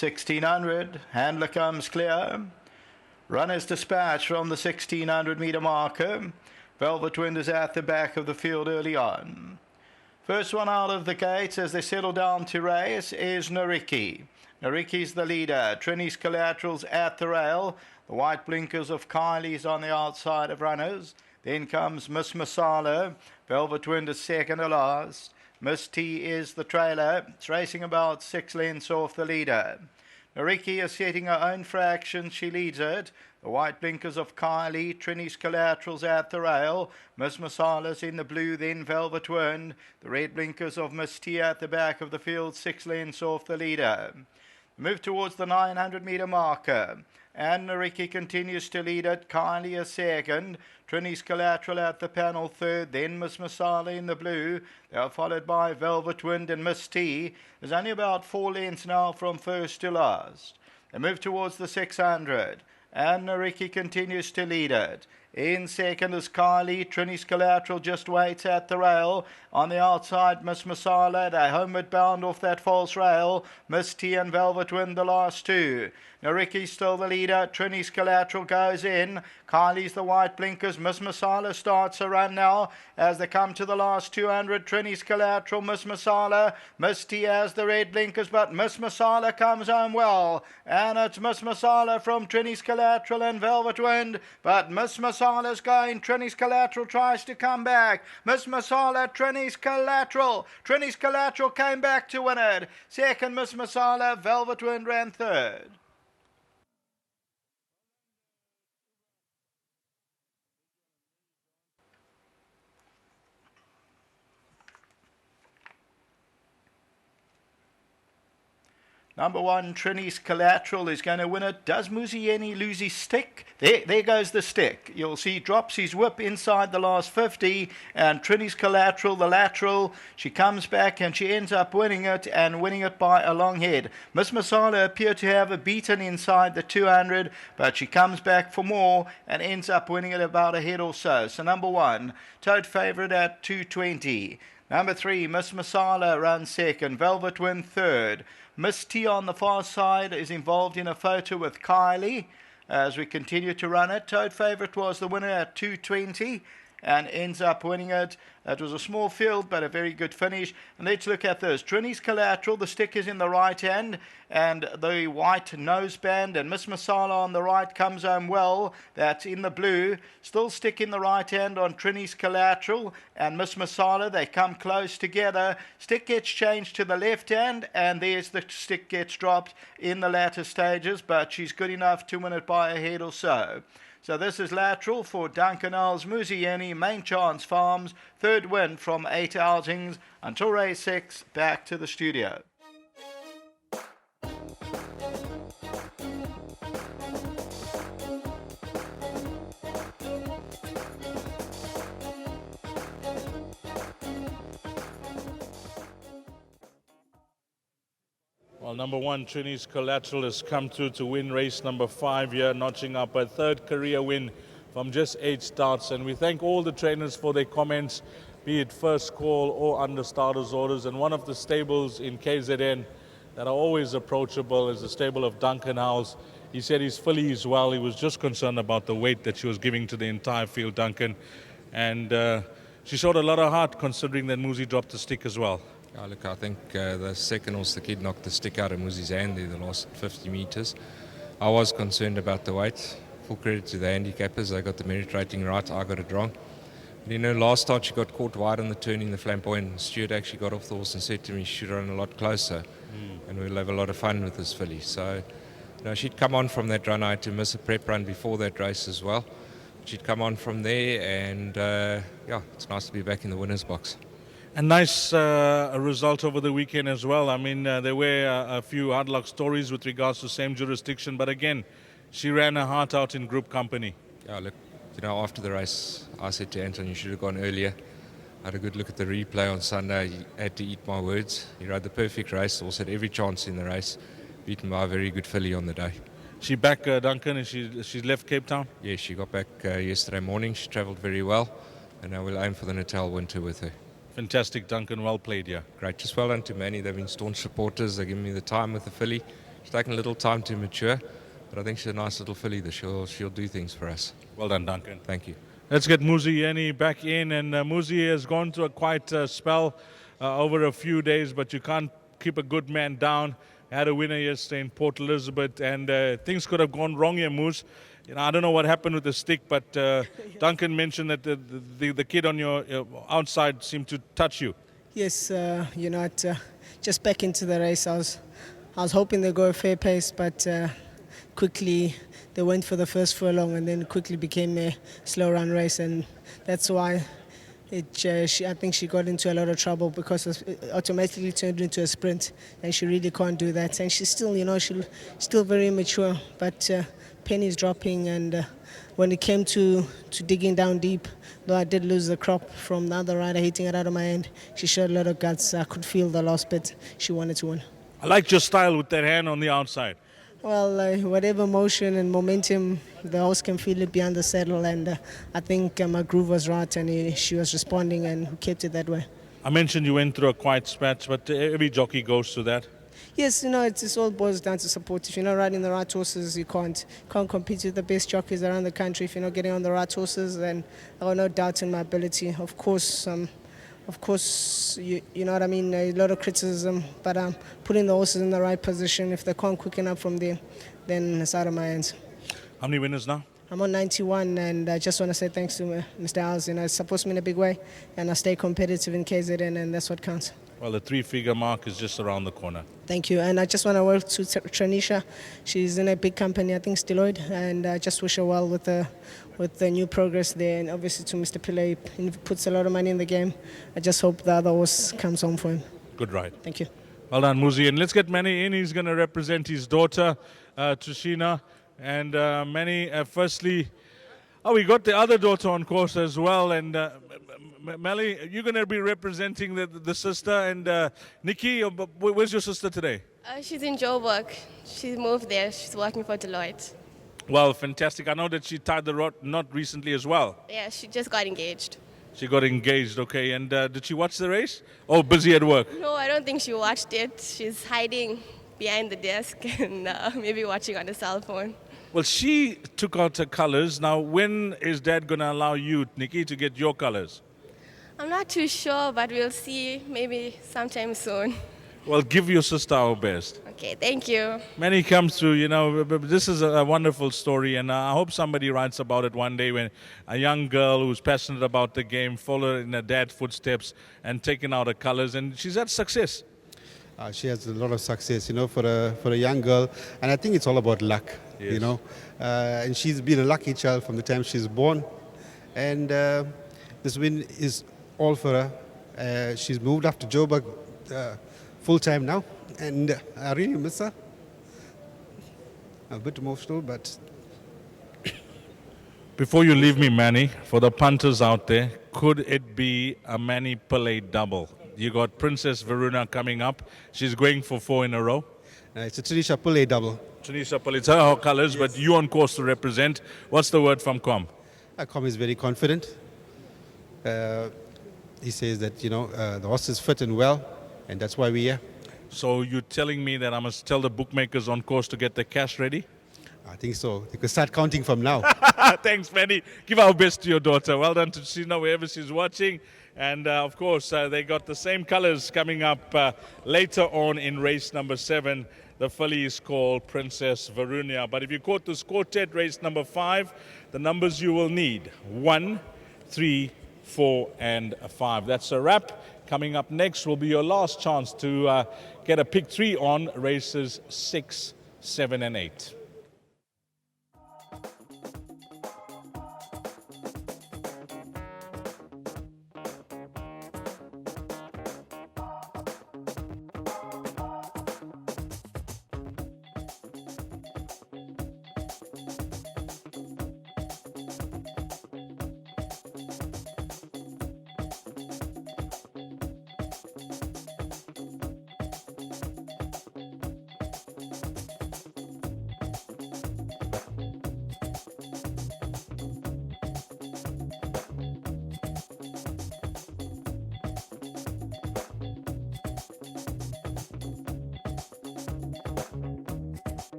1600, handler comes clear. Runners dispatched from the 1600 metre marker. Velvet Wind is at the back of the field early on. First one out of the gates as they settle down to race is Nariki. Nariki's the leader. TRINI'S Collateral's at the rail. The white blinkers of Kylie's on the outside of runners. Then comes Miss Masala. Velvet Wind is second to last. Miss T is the trailer. It's racing about 6 lengths off the leader. Nariki is setting her own fraction. She leads it. The white blinkers of Kylie. TRINI'S Collateral's at the rail. Miss Masala's in the blue, then Velvet Wind. The red blinkers of Miss T at the back of the field, 6 lengths off the leader. Move towards the 900 metre marker. And Nariki continues to lead it. Kylie is second. TRINI'S Collateral at the panel third. Then Miss Masala in the blue. They are followed by Velvet Wind and Miss T. There's only about 4 lengths now from first to last. They move towards the 600. And Nariki continues to lead it. In second is Kylie. TRINI'S Collateral just waits at the rail. On the outside, Miss Masala. They homeward bound off that false rail. Miss T and Velvet Wind the last two. Nariki's still the leader. TRINI'S Collateral goes in. Kylie's the white blinkers. Miss Masala starts a run now as they come to the last 200. TRINI'S Collateral, Miss Masala. Miss T has the red blinkers, but Miss Masala comes home well. And it's Miss Masala from TRINI'S Collateral and Velvet Wind. But Miss Masala's going. TRINI'S Collateral tries to come back. Miss Masala, TRINI'S Collateral. TRINI'S Collateral came back to win it. Second, Miss Masala. Velvet Wind ran third. Number one, TRINI'S Collateral is going to win it. Does Muzieni lose his stick? There goes the stick. You'll see drops his whip inside the last 50. And TRINI'S Collateral, the lateral, she comes back and she ends up winning it and winning it by a long head. Miss Masala appeared to have a beaten inside the 200, but she comes back for more and ends up winning it about a head or so. So number one, tote favourite at 220. Number three, Miss Masala runs second. Velvet Wind third. Miss T on the far side is involved in a photo with Kylie as we continue to run it. Tote favourite was the winner at 220 and ends up winning it. It was a small field, but a very good finish. And let's look at this. TRINI'S Collateral, the stick is in the right hand, and the white noseband, and Miss Masala on the right comes home well. That's in the blue. Still stick in the right hand on TRINI'S Collateral, and Miss Masala, they come close together. Stick gets changed to the left hand, and there's the stick gets dropped in the latter stages, but she's good enough to win it by a head or so. So this is lateral for Duncan Earls, Muzieni, Main Chance Farms, third win from 8 outings. Until race 6, back to the studio. Well, number one, TRINI'S Collateral has come through to win race number 5 here, notching up a third career win from just 8 starts. And we thank all the trainers for their comments, be it first call or under starters orders. And one of the stables in KZN that are always approachable is the stable of Duncan Howes. He said his filly is well. He was just concerned about the weight that she was giving to the entire field, Duncan. And she showed a lot of heart considering that Muzi dropped the stick as well. Yeah, look, I think the second horse, the kid, knocked the stick out of Muzi's hand there the last 50 metres. I was concerned about the weight. Full credit to the handicappers. They got the merit rating right. I got it wrong. But, you know, last start she got caught wide on the turn in the flamboyant. Stuart actually got off the horse and said to me she should run a lot closer. And we'll have a lot of fun with this filly. So, you know, she'd come on from that run. I had to miss a prep run before that race as well. She'd come on from there, and yeah, it's nice to be back in the winner's box. A nice result over the weekend as well. I mean, there were a few hard luck stories with regards to same jurisdiction, but again, she ran her heart out in group company. Yeah, look, you know, after the race, I said to Anton, you should have gone earlier. I had a good look at the replay on Sunday. He had to eat my words. He rode the perfect race, also had every chance in the race, beaten by a very good filly on the day. She back, Duncan, and she left Cape Town? Yeah, she got back yesterday morning. She travelled very well, and now we'll aim for the Natal winter with her. Fantastic, Duncan. Well played, yeah. Great. Just well done to Manny. They've been staunch supporters. They're giving me the time with the filly. She's taken a little time to mature, but I think she's a nice little filly that she'll do things for us. Well done, Duncan. Thank you. Let's get Muzi Yeni back in, and Muzi has gone through a quite spell over a few days, but you can't keep a good man down. Had a winner yesterday in Port Elizabeth, and things could have gone wrong here, Moose. I don't know what happened with the stick, but Duncan mentioned that the kid on your outside seemed to touch you. Yes, just back into the race, I was hoping they'd go a fair pace, but quickly they went for the first furlong and then quickly became a slow run race, and that's why I think she got into a lot of trouble, because it automatically turned into a sprint, and she really can't do that. And she's still, she's still very immature, but pennies dropping, and when it came to digging down deep, though I did lose the crop from the other rider hitting it out of my hand, she showed a lot of guts. I could feel the last bit she wanted to win. I liked your style with that hand on the outside. Well, whatever motion and momentum, the horse can feel it behind the saddle, and I think my groove was right, and she was responding, and kept it that way. I mentioned you went through a quiet patch, but every jockey goes through that. Yes, it's all boils down to support. If you're not riding the right horses, you can't compete with the best jockeys around the country. If you're not getting on the right horses, then I have no doubt in my ability. Of course, you know what I mean, a lot of criticism, but putting the horses in the right position. If they can't quicken up from there, then it's out of my hands. How many winners now? I'm on 91, and I just want to say thanks to Mr. Alves. It supports me in a big way, and I stay competitive in KZN, and that's what counts. Well, the 3-figure mark is just around the corner. Thank you, and I just want to work to Trinisha. She's in a big company, I think, Deloitte, and I just wish her well with the new progress there, and obviously to Mr. Pillay, he puts a lot of money in the game. I just hope the other horse comes home for him. Good ride. Thank you. Well done, Muzi. And let's get Manny in. He's going to represent his daughter, Tushina. And Manny, firstly, we got the other daughter on course as well. And Melly, you're going to be representing the sister. And Nikki, where's your sister today? She's in Joburg. She's moved there. She's working for Deloitte. Well, fantastic. I know that she tied the knot recently as well. Yeah, she just got engaged. She got engaged, okay. And did she watch the race? Oh, busy at work. No, I don't think she watched it. She's hiding behind the desk and maybe watching on a cell phone. Well, she took out her colors. Now, when is Dad going to allow you, Nikki, to get your colors? I'm not too sure, but we'll see. Maybe sometime soon. Well, give your sister our best. Okay, thank you. Many comes through, this is a wonderful story, and I hope somebody writes about it one day, when a young girl who's passionate about the game followed in her dad's footsteps and taken out her colors, and she's had success. She has a lot of success, for a young girl, and I think it's all about luck, Yes. And she's been a lucky child from the time she's born, and this win is all for her. She's moved up to Joburg full time now, and I really miss her. I'm a bit emotional, but... Before you leave me, Manny, for the punters out there, could it be a Manny Pillay double? You got Princess Varuna coming up. She's going for 4 in a row. It's a Trinisha Pillay double. Trinisha Pillay, it's her colors, yes. But you on course to represent. What's the word from Com? Com is very confident. He says that, the horse is fit and well, and that's why we're here. So you're telling me that I must tell the bookmakers on course to get the cash ready? I think so. You can start counting from now. Thanks, Manny. Give our best to your daughter. Well done to Sina wherever she's watching. And, of course, they got the same colors coming up later on in race number 7. The filly is called Princess Varuna. But if you caught this quartet, race number 5, the numbers you will need: 1, 3, 4, and 5. That's a wrap. Coming up next will be your last chance to get a pick 3 on races 6, 7, and 8.